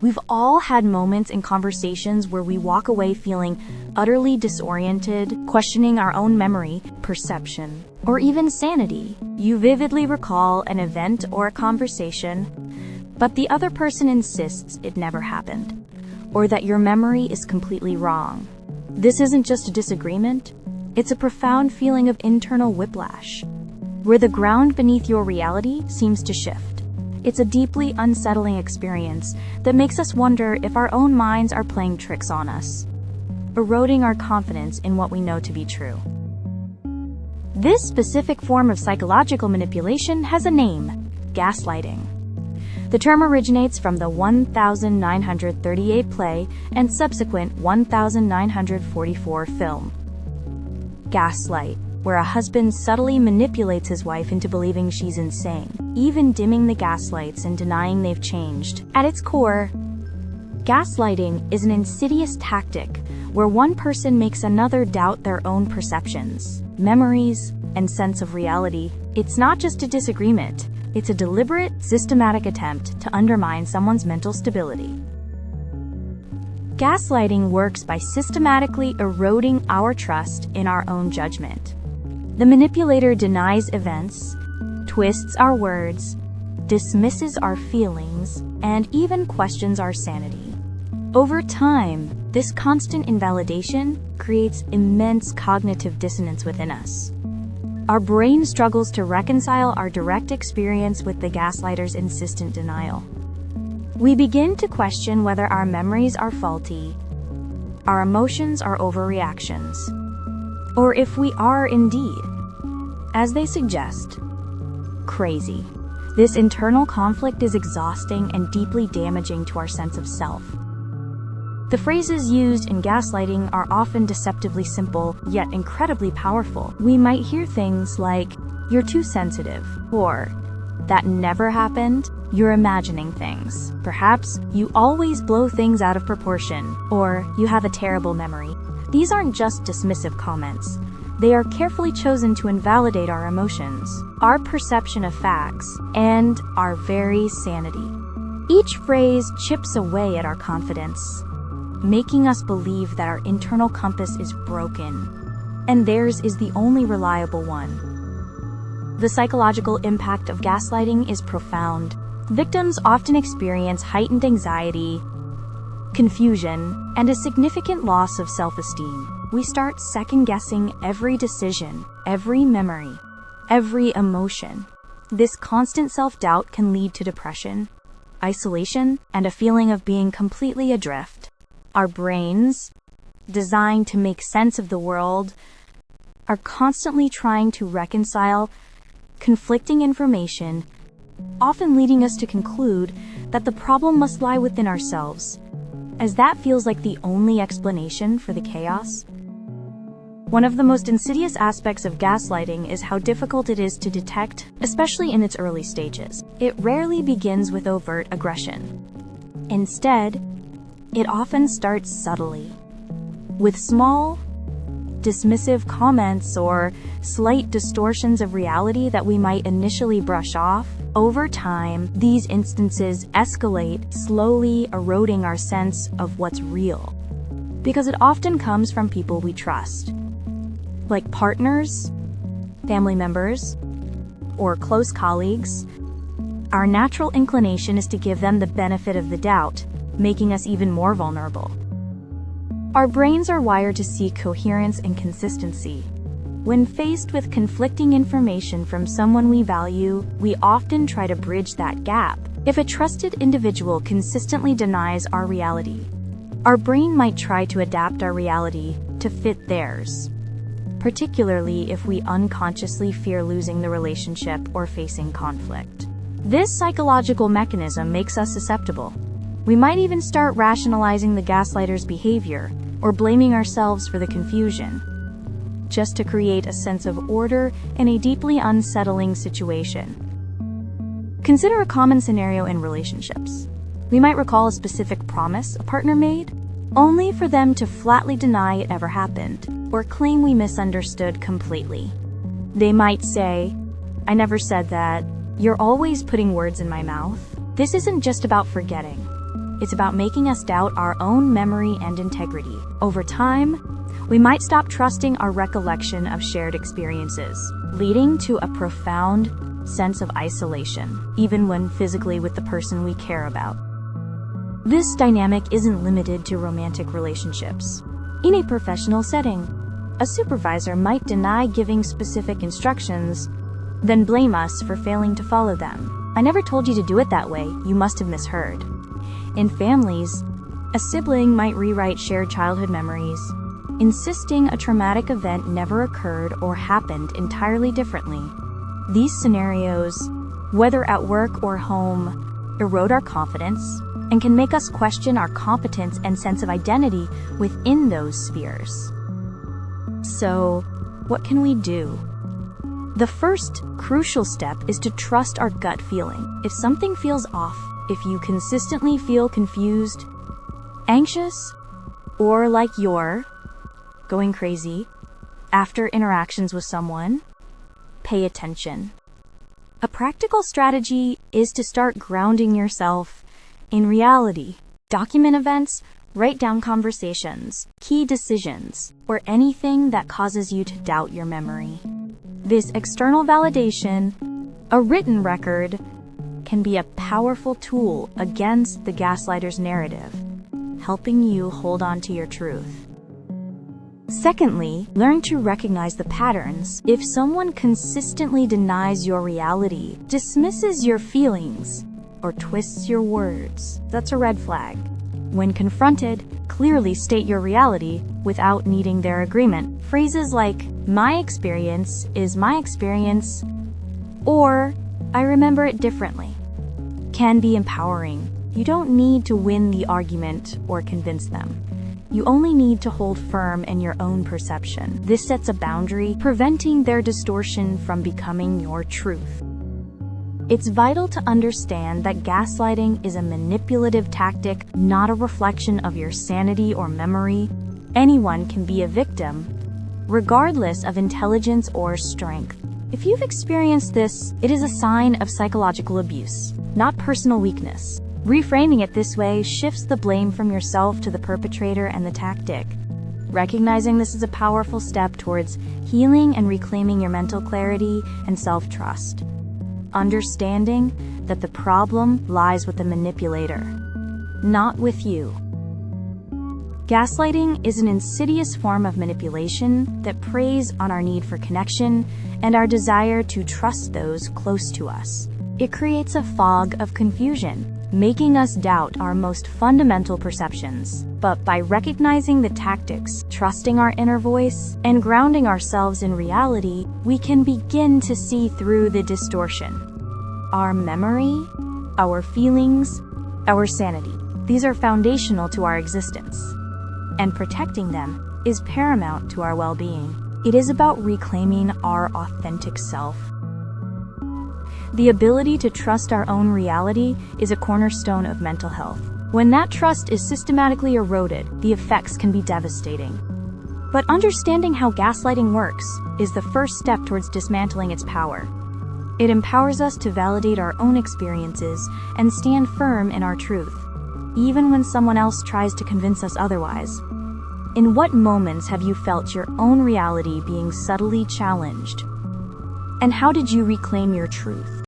We've all had moments in conversations where we walk away feeling utterly disoriented, questioning our own memory, perception, or even sanity. You vividly recall an event or a conversation, but the other person insists it never happened, or that your memory is completely wrong. This isn't just a disagreement, it's a profound feeling of internal whiplash, where the ground beneath your reality seems to shift. It's a deeply unsettling experience that makes us wonder if our own minds are playing tricks on us, eroding our confidence in what we know to be true. This specific form of psychological manipulation has a name: gaslighting. The term originates from the 1938 play and subsequent 1944 film, Gaslight, where a husband subtly manipulates his wife into believing she's insane, even dimming the gaslights and denying they've changed. At its core, gaslighting is an insidious tactic where one person makes another doubt their own perceptions, memories, and sense of reality. It's not just a disagreement, it's a deliberate, systematic attempt to undermine someone's mental stability. Gaslighting works by systematically eroding our trust in our own judgment. The manipulator denies events, twists our words, dismisses our feelings, and even questions our sanity. Over time, this constant invalidation creates immense cognitive dissonance within us. Our brain struggles to reconcile our direct experience with the gaslighter's insistent denial. We begin to question whether our memories are faulty, our emotions are overreactions, or if we are indeed, as they suggest, crazy. This internal conflict is exhausting and deeply damaging to our sense of self. The phrases used in gaslighting are often deceptively simple, yet incredibly powerful. We might hear things like, "You're too sensitive," or "That never happened, you're imagining things." Perhaps, "You always blow things out of proportion," or "You have a terrible memory." These aren't just dismissive comments. They are carefully chosen to invalidate our emotions, our perception of facts, and our very sanity. Each phrase chips away at our confidence, making us believe that our internal compass is broken, and theirs is the only reliable one. The psychological impact of gaslighting is profound. Victims often experience heightened anxiety, confusion, and a significant loss of self-esteem. We start second-guessing every decision, every memory, every emotion. This constant self-doubt can lead to depression, isolation, and a feeling of being completely adrift. Our brains, designed to make sense of the world, are constantly trying to reconcile conflicting information, often leading us to conclude that the problem must lie within ourselves, as that feels like the only explanation for the chaos. One of the most insidious aspects of gaslighting is how difficult it is to detect, especially in its early stages. It rarely begins with overt aggression. Instead, it often starts subtly, with small, dismissive comments or slight distortions of reality that we might initially brush off. Over time, these instances escalate, slowly eroding our sense of what's real, because it often comes from people we trust, like partners, family members, or close colleagues. Our natural inclination is to give them the benefit of the doubt, making us even more vulnerable. Our brains are wired to seek coherence and consistency. When faced with conflicting information from someone we value, we often try to bridge that gap. If a trusted individual consistently denies our reality, our brain might try to adapt our reality to fit theirs, particularly if we unconsciously fear losing the relationship or facing conflict. This psychological mechanism makes us susceptible. We might even start rationalizing the gaslighter's behavior or blaming ourselves for the confusion, just to create a sense of order in a deeply unsettling situation. Consider a common scenario in relationships. We might recall a specific promise a partner made, only for them to flatly deny it ever happened, or claim we misunderstood completely. They might say, "I never said that. You're always putting words in my mouth." This isn't just about forgetting. It's about making us doubt our own memory and integrity. Over time, we might stop trusting our recollection of shared experiences, leading to a profound sense of isolation, even when physically with the person we care about. This dynamic isn't limited to romantic relationships. In a professional setting, a supervisor might deny giving specific instructions, then blame us for failing to follow them. "I never told you to do it that way, you must have misheard." In families, a sibling might rewrite shared childhood memories, insisting a traumatic event never occurred or happened entirely differently. These scenarios, whether at work or home, erode our confidence and can make us question our competence and sense of identity within those spheres. So, what can we do? The first crucial step is to trust our gut feeling. If something feels off, if you consistently feel confused, anxious, or like you're going crazy after interactions with someone, pay attention. A practical strategy is to start grounding yourself in reality. Document events, write down conversations, key decisions, or anything that causes you to doubt your memory. This external validation, a written record, can be a powerful tool against the gaslighter's narrative, helping you hold on to your truth. Secondly, learn to recognize the patterns. If someone consistently denies your reality, dismisses your feelings, or twists your words, that's a red flag. When confronted, clearly state your reality without needing their agreement. Phrases like, "My experience is my experience," or "I remember it differently," can be empowering. You don't need to win the argument or convince them. You only need to hold firm in your own perception. This sets a boundary, preventing their distortion from becoming your truth. It's vital to understand that gaslighting is a manipulative tactic, not a reflection of your sanity or memory. Anyone can be a victim, regardless of intelligence or strength. If you've experienced this, it is a sign of psychological abuse, not personal weakness. Reframing it this way shifts the blame from yourself to the perpetrator and the tactic. Recognizing this is a powerful step towards healing and reclaiming your mental clarity and self-trust. Understanding that the problem lies with the manipulator, not with you. Gaslighting is an insidious form of manipulation that preys on our need for connection and our desire to trust those close to us. It creates a fog of confusion, making us doubt our most fundamental perceptions. But by recognizing the tactics, trusting our inner voice, and grounding ourselves in reality, we can begin to see through the distortion. Our memory, our feelings, our sanity, these are foundational to our existence, and protecting them is paramount to our well-being. It is about reclaiming our authentic self. The ability to trust our own reality is a cornerstone of mental health. When that trust is systematically eroded, the effects can be devastating. But understanding how gaslighting works is the first step towards dismantling its power. It empowers us to validate our own experiences and stand firm in our truth, even when someone else tries to convince us otherwise. In what moments have you felt your own reality being subtly challenged? And how did you reclaim your truth?